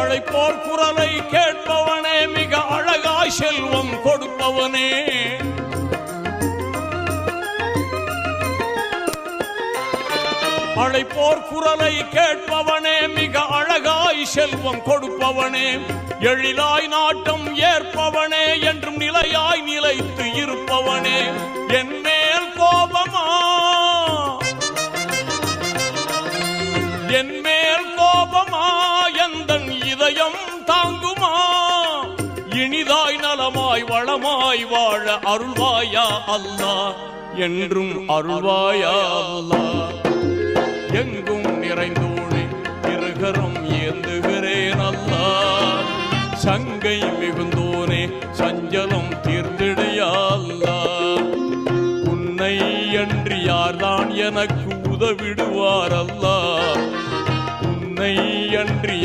அழைப்போர் குரலை கேட்பவனே, மிக அழகாய் செல்வம் கொடுப்பவனே. அழைப்போர் குரலை கேட்பவனே, மிக அழகாய் செல்வம் கொடுப்பவனே. எழிலாய் நாட்டம் ஏற்பவனே, என்றும் நிலையாய் நிலைத்து இருப்பவனே. என் மேல் கோபமா, என் மேல் கோபமா, எந்தன் இதயம் தாங்குமா? இனிதாய் நலமாய் வளமாய் வாழ அருள்வாயா அல்லாஹ், என்றும் அருள்வாயா அல்லாஹ். எங்கும் நிறைந்தோனே இருகரம் ஏந்துகிறேன் அல்லாஹ், சங்கை மிகுந்தோனே சஞ்சலம் தீர்ந்திடையா அல்லாஹ். உன்னை அன்றி யார்தான் எனக்கு உதவிடுவார் அல்லாஹ், உன்னை அன்றி